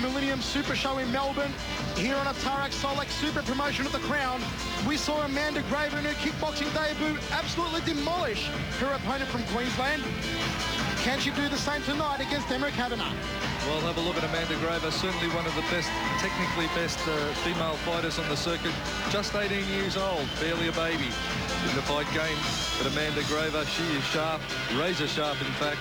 Millennium Super Show in Melbourne, here on a Tarik Solak Super Promotion at the Crown, we saw Amanda Graver in her kickboxing debut absolutely demolish her opponent from Queensland. Can she do the same tonight against Emma Kavanagh? Well, have a look at Amanda Graver, certainly one of the best, technically best female fighters on the circuit. Just 18 years old, barely a baby in the fight game. But Amanda Graver, she is sharp, razor sharp in fact,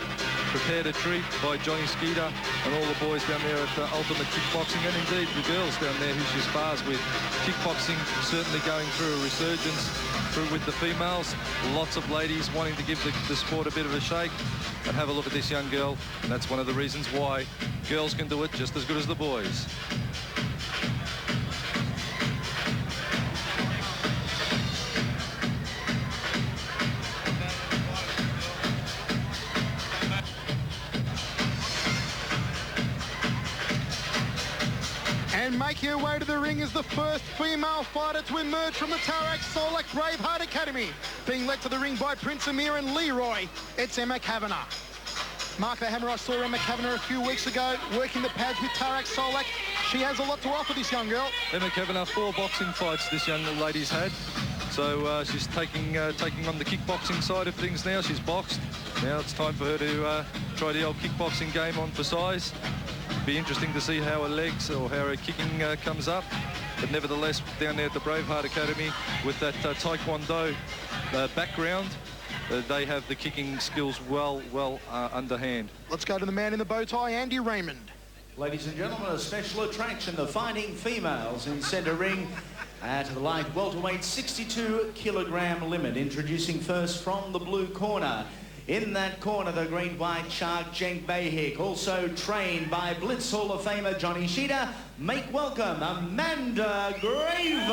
prepared a treat by Johnny Skeeter and all the boys down there at Ultimate Kickboxing, and indeed the girls down there who she spars with. Kickboxing certainly going through a resurgence through with the females. Lots of ladies wanting to give the sport a bit of a shake. And have a look at this young girl, and that's one of the reasons why girls can do it just as good as the boys. And making her way to the ring is the first female fighter to emerge from the Tarik Solak Braveheart Academy. Being led to the ring by Prince Amir and Leroy, it's Emma Kavanagh. Mark the Hammer, I saw Emma Kavanagh a few weeks ago working the pads with Tarik Solak. She has a lot to offer, this young girl. Emma Kavanagh, 4 boxing fights this young lady's had. So she's taking on the kickboxing side of things now. She's boxed. Now it's time for her to try the old kickboxing game on for size. Be interesting to see how her legs or how her kicking comes up. But nevertheless, down there at the Braveheart Academy with that Taekwondo background, they have the kicking skills well underhand. Let's go to the man in the bow tie, Andy Raymond. Ladies and gentlemen, a special attraction, the fighting females in centre ring at the light welterweight 62-kilogram limit. Introducing first from the blue corner. In that corner, the green white shark, Cenk Bahik, also trained by Blitz Hall of Famer Johnny Sheeta. Make welcome Amanda Graver.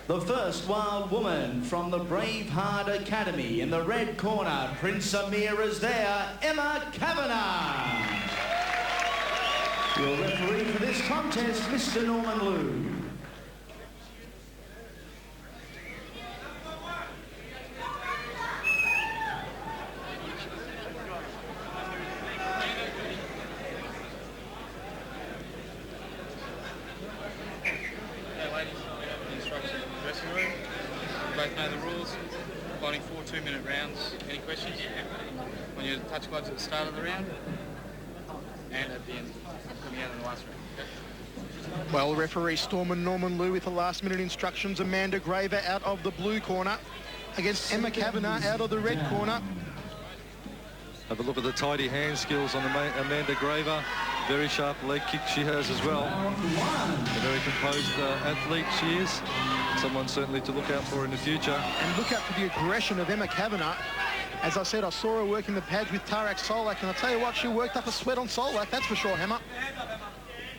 The first wild woman from the Braveheart Academy. In the red corner, Prince Amir is there, Emma Kavanagh. Your referee for this contest, Mr. Norman Liu. Both know the rules. Fighting 4 2-minute rounds. Any questions? When you touch gloves at the start of the round and at the end, coming out in the last round. Okay? Well, referee Storman Norman Liu with the last-minute instructions. Amanda Graver out of the blue corner against Emma Kavanagh out of the red corner. Have a look at the tidy hand skills on Amanda Graver. Very sharp leg kick she has as well. A very composed athlete she is. Someone certainly to look out for in the future. And look out for the aggression of Emma Kavanagh. As I said, I saw her working the pads with Tarik Solak, and I'll tell you what, she worked up a sweat on Solak, that's for sure, Hammer.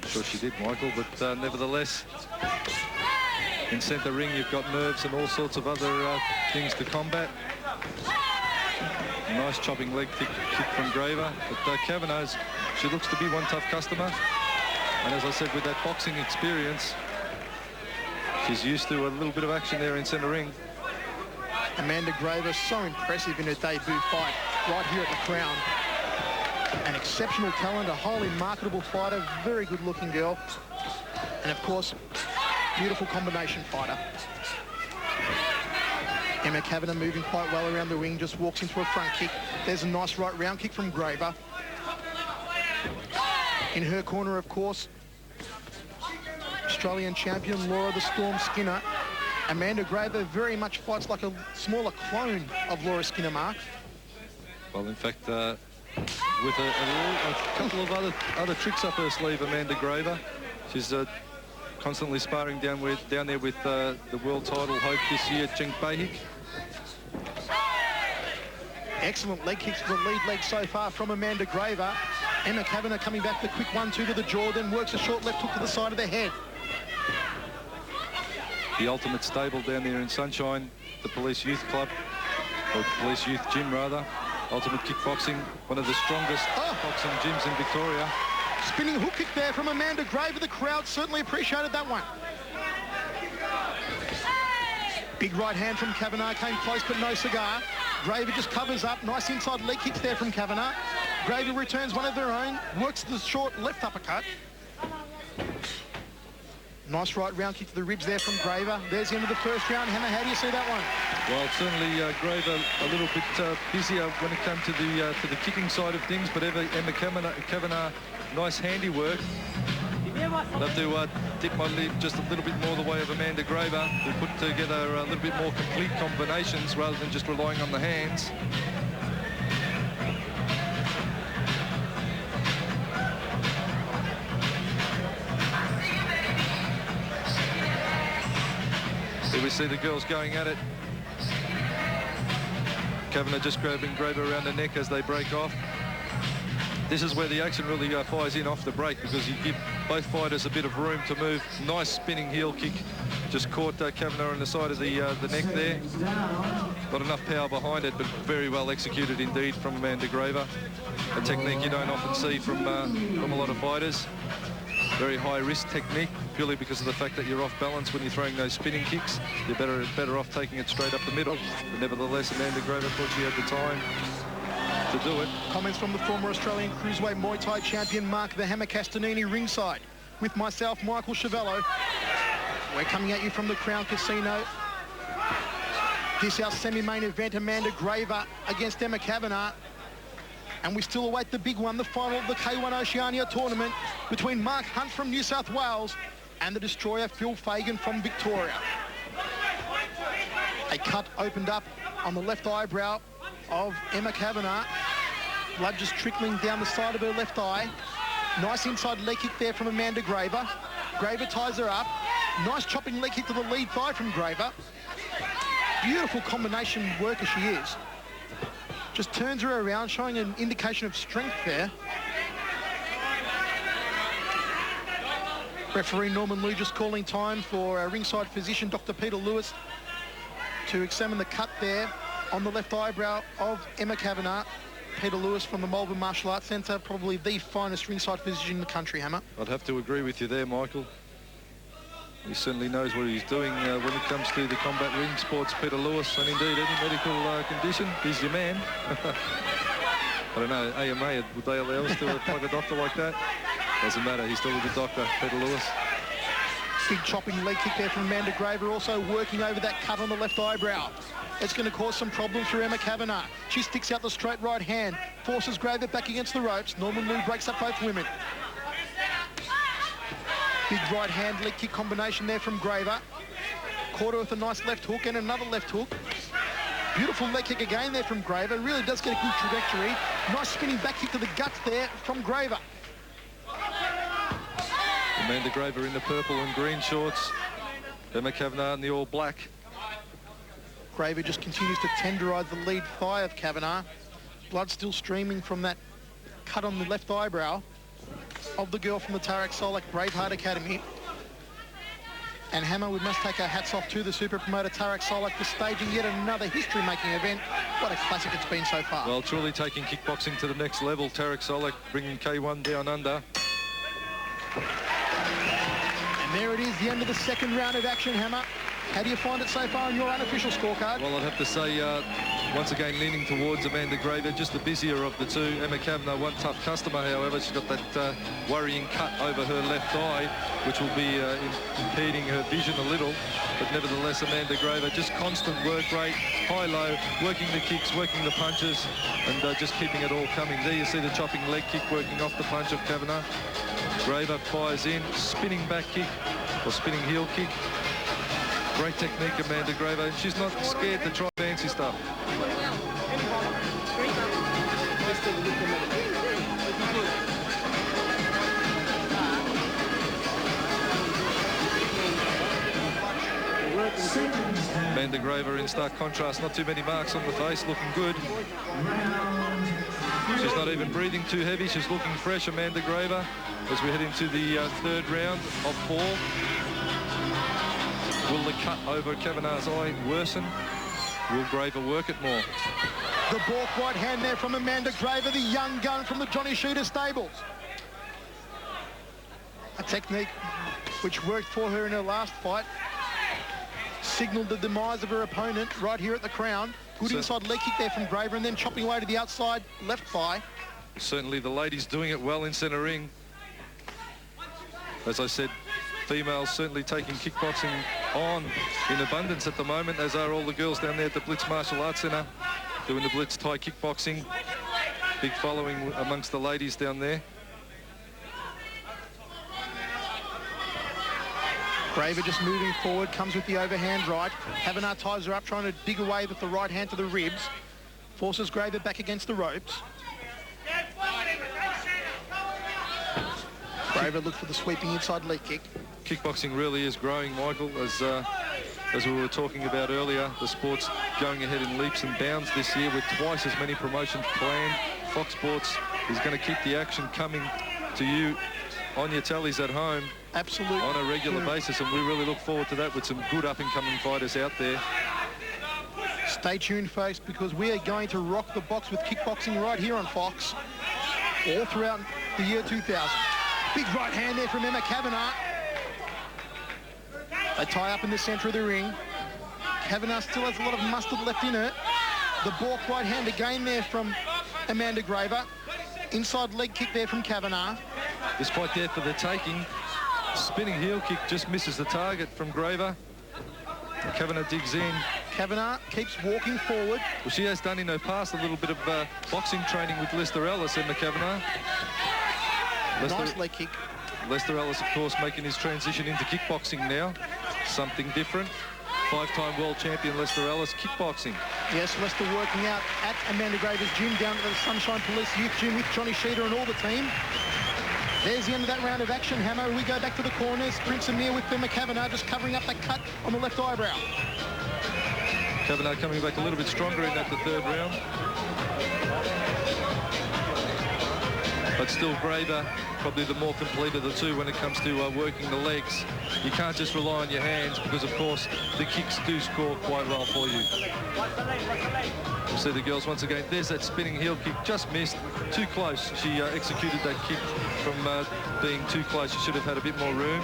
Sure she did, Michael, but nevertheless, in centre ring you've got nerves and all sorts of other things to combat. Nice chopping leg kick from Graver, but Kavanagh, she looks to be one tough customer. And as I said, with that boxing experience, she's used to a little bit of action there in centre ring. Amanda Graver, so impressive in her debut fight right here at the Crown. An exceptional talent, a highly marketable fighter, very good-looking girl. And, of course, beautiful combination fighter. Emma Kavanagh moving quite well around the ring, just walks into a front kick. There's a nice right round kick from Graver. In her corner, of course, Australian champion Laura the Storm Skinner. Amanda Graver very much fights like a smaller clone of Laura Skinner, Mark. Well, in fact, with a couple of other tricks up her sleeve, Amanda Graver. She's constantly sparring down there with the world title hope this year, Cenk Bahik. Excellent leg kicks to the lead leg so far from Amanda Graver. Emma Kavanagh coming back the quick 1-2 to the jaw, then works a short left hook to the side of the head. The Ultimate Stable down there in Sunshine, the Police Youth Club, or Police Youth Gym rather. Ultimate Kickboxing, one of the strongest boxing gyms in Victoria. Spinning hook kick there from Amanda Graver. The crowd certainly appreciated that one. Big right hand from Kavanagh came close, but no cigar. Graver just covers up. Nice inside leg kicks there from Kavanagh. Graver returns one of their own. Works the short left uppercut. Nice right round kick to the ribs there from Graver. There's the end of the first round. Hammer, how do you see that one? Well, certainly Graver a little bit busier when it comes to the kicking side of things, but Emma Kavanagh, nice handiwork. I'll have to dip my lid just a little bit more the way of Amanda Graver to put together a little bit more complete combinations rather than just relying on the hands. Here we see the girls going at it. Kavanagh just grabbing Graver around the neck as they break off. This is where the action really fires in off the break, because you give both fighters a bit of room to move. Nice spinning heel kick. Just caught Kavanagh on the side of the neck there. Not enough power behind it, but very well executed indeed from Amanda Graver. A technique you don't often see from a lot of fighters. Very high risk technique, purely because of the fact that you're off balance when you're throwing those spinning kicks. You're better off taking it straight up the middle. But nevertheless, Amanda Graver thought she had the time to do it. Comments from the former Australian Cruiserweight Muay Thai champion Mark the Hammer Castanini ringside with myself, Michael Chavello. We're coming at you from the Crown Casino. This our semi-main event, Amanda Graver against Emma Kavanagh. And we still await the big one, the final of the K1 Oceania tournament between Mark Hunt from New South Wales and the destroyer Phil Fagan from Victoria. A cut opened up on the left eyebrow of Emma Kavanagh. Blood just trickling down the side of her left eye. Nice inside leg kick there from Amanda Graver. Graver ties her up. Nice chopping leg kick to the lead thigh from Graver. Beautiful combination worker she is. Just turns her around, showing an indication of strength there. Referee Norman Liu just calling time for our ringside physician, Dr. Peter Lewis, to examine the cut there on the left eyebrow of Emma Kavanagh. Peter Lewis from the Melbourne Martial Arts Centre, probably the finest ringside physician in the country, Hammer. I'd have to agree with you there, Michael. He certainly knows what he's doing when it comes to the combat ring sports, Peter Lewis, and indeed any medical condition, he's your man. I don't know, AMA, would they allow us to plug a doctor like that? Doesn't matter, he's still a good doctor, Peter Lewis. Big chopping leg kick there from Amanda Graver, also working over that cut on the left eyebrow. It's going to cause some problems for Emma Kavanagh. She sticks out the straight right hand, forces Graver back against the ropes. Norman Liu breaks up both women. Big right hand leg kick combination there from Graver. Caught her with a nice left hook and another left hook. Beautiful leg kick again there from Graver. Really does get a good trajectory. Nice spinning back kick to the guts there from Graver. Amanda Graver in the purple and green shorts. Emma Kavanagh in the all black. Graver just continues to tenderise the lead thigh of Kavanagh. Blood still streaming from that cut on the left eyebrow of the girl from the Tarik Solak Braveheart Academy. And Hammer, we must take our hats off to the super promoter Tarik Solak for staging yet another history-making event. What a classic it's been so far. Well, truly taking kickboxing to the next level. Tarik Solak bringing K1 down under. And there it is, the end of the second round of action, Hammer. How do you find it so far on your unofficial scorecard? Well, I'd have to say, once again, leaning towards Amanda Graver, just the busier of the two. Emma Kavanagh, one tough customer, however. She's got that worrying cut over her left eye, which will be impeding her vision a little. But nevertheless, Amanda Graver, just constant work rate, high-low, working the kicks, working the punches, and just keeping it all coming. There you see the chopping leg kick working off the punch of Kavanagh. Graver fires in, spinning back kick, or spinning heel kick. Great technique, Amanda Graver. She's not scared to try fancy stuff. Amanda Graver in stark contrast, not too many marks on the face, looking good. She's not even breathing too heavy, she's looking fresh, Amanda Graver, as we head into the third round of 4. Will the cut over Kavanagh's eye worsen? Will Graver work it more? The balk right hand there from Amanda Graver, the young gun from the Johnny Shooter stables. A technique which worked for her in her last fight. Signalled the demise of her opponent right here at the Crown. Good inside leg kick there from Graver, and then chopping away to the outside left thigh. Certainly the ladies doing it well in centre ring. As I said, females certainly taking kickboxing on in abundance at the moment, as are all the girls down there at the Blitz Martial Arts Centre doing the Blitz Thai kickboxing. Big following amongst the ladies down there. Graver just moving forward, comes with the overhand right. Kavanagh ties her up, trying to dig away with the right hand to the ribs. Forces Graver back against the ropes. Graver looks for the sweeping inside leg kick. Kickboxing really is growing, Michael, as we were talking about earlier. The sport's going ahead in leaps and bounds this year with twice as many promotions planned. Fox Sports is going to keep the action coming to you on your tellies at home. Absolutely. On a regular basis, and we really look forward to that with some good up-and-coming fighters out there. Stay tuned, folks, because we are going to rock the box with kickboxing right here on Fox all throughout the year 2000. Big right hand there from Emma Kavanagh. They tie up in the centre of the ring. Kavanagh still has a lot of mustard left in her. The balk right hand again there from Amanda Graver. Inside leg kick there from Kavanagh. This fight there for the taking. Spinning heel kick just misses the target from Graver. Kavanagh digs in. Kavanagh keeps walking forward. Well, she has done in her past a little bit of boxing training with Lester Ellis, Emma Kavanagh. Nice leg kick. Lester Ellis, of course, making his transition into kickboxing now. Something different. Five-time world champion Lester Ellis, kickboxing. Yes, Lester working out at Amanda Graver's gym down at the Sunshine Police Youth Gym with Johnny Sheeter and all the team. There's the end of that round of action, Hammer. We go back to the corners. Prince Amir with Emma Kavanagh just covering up that cut on the left eyebrow. Kavanagh coming back a little bit stronger in that, the third round. But still Graver, probably the more complete of the two when it comes to working the legs. You can't just rely on your hands because, of course, the kicks do score quite well for you. We'll see the girls once again. There's that spinning heel kick, just missed, too close. She executed that kick from being too close. She should have had a bit more room.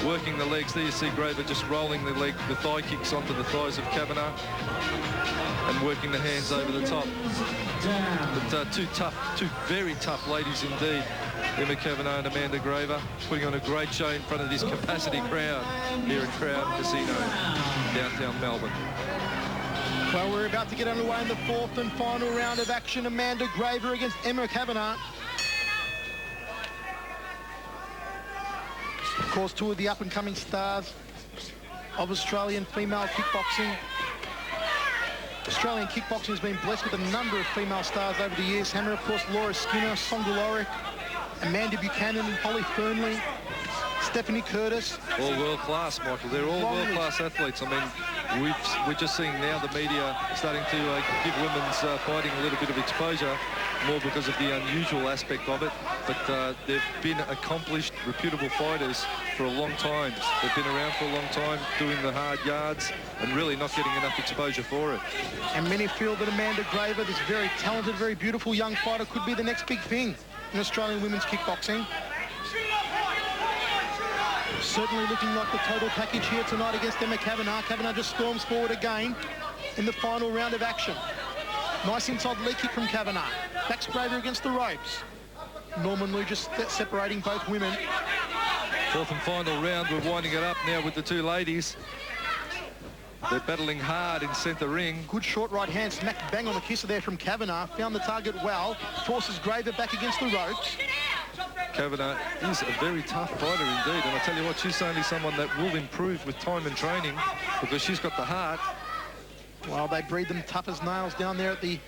Working the legs, there you see Graver just rolling the thigh kicks onto the thighs of Kavanagh and working the hands over the top. But two very tough ladies indeed. Emma Kavanagh and Amanda Graver putting on a great show in front of this capacity crowd here at Crown Casino, downtown Melbourne. Well, we're about to get underway in the fourth and final round of action. Amanda Graver against Emma Kavanagh. Of course, two of the up-and-coming stars of Australian female kickboxing. Australian kickboxing has been blessed with a number of female stars over the years. Hammer, of course, Laura Skinner, Sondra Lorick, Amanda Buchanan, Holly Fernley, Stephanie Curtis. All world-class, Michael. They're all world-class athletes. I mean, we're just seeing now the media starting to give women's fighting a little bit of exposure, more because of the unusual aspect of it. But they've been accomplished, reputable fighters for a long time. They've been around for a long time, doing the hard yards and really not getting enough exposure for it. And many feel that Amanda Graver, this very talented, very beautiful young fighter, could be the next big thing in Australian women's kickboxing. Certainly looking like the total package here tonight against Emma Kavanagh. Kavanagh just storms forward again in the final round of action. Nice inside leg kick from Kavanagh. Backs Graver against the ropes. Norman Liu just separating both women. Fourth and final round. We're winding it up now with the two ladies. They're battling hard in centre ring. Good short right hand, smack bang on the kisser there from Kavanagh. Found the target well. Forces Graver back against the ropes. Kavanagh is a very tough fighter indeed, and I tell you what, she's only someone that will improve with time and training because she's got the heart. Well, they breed them tough as nails down there at the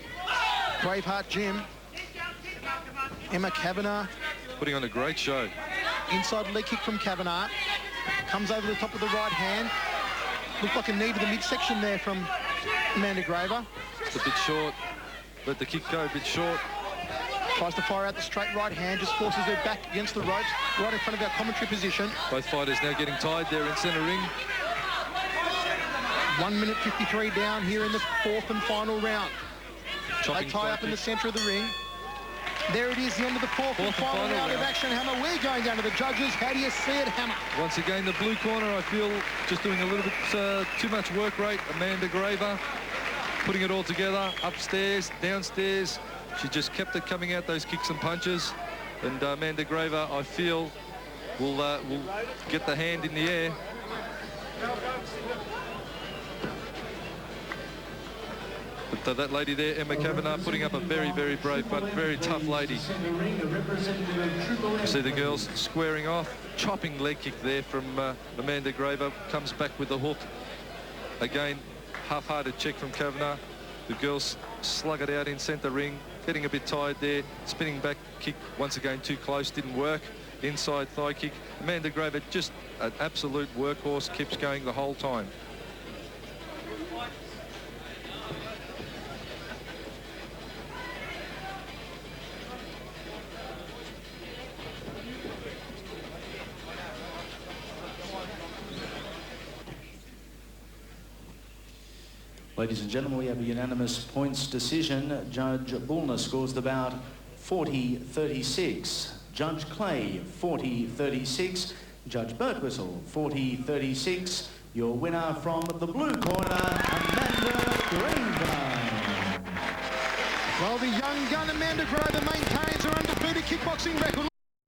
Braveheart Gym. Emma Kavanagh putting on a great show. Inside leg kick from Kavanagh. Comes over the top of the right hand. Looked like a knee to the midsection there from Amanda Graver. It's a bit short. Let the kick go a bit short. Tries to fire out the straight right hand, just forces her back against the ropes, right in front of our commentary position. Both fighters now getting tied there in centre ring. 1 minute 53 down here in the fourth and final round. They tie up in the centre of the ring. There it is, the end of the fourth and final round of action, Hammer. We're going down to the judges. How do you see it, Hammer? Once again, the blue corner, I feel, just doing a little bit too much work rate. Amanda Graver. putting it all together, upstairs, downstairs. She just kept it coming out, those kicks and punches. And Amanda Graver, I feel, will get the hand in the air. But that lady there, Emma Kavanagh, putting up a very, very brave but very tough lady. You see the girls squaring off. Chopping leg kick there from Amanda Graver. Comes back with the hook. Again, half-hearted check from Kavanagh. The girls slug it out in centre ring. Getting a bit tired there. Spinning back kick once again too close. Didn't work. Inside thigh kick. Amanda Graver, just an absolute workhorse. Keeps going the whole time. Ladies and gentlemen, we have a unanimous points decision. Judge Bullner scores the bout 40-36. Judge Clay, 40-36. Judge Birtwistle, 40-36. Your winner from the blue corner, Amanda Graver. Well, the young gun Amanda Graver maintains her undefeated kickboxing record.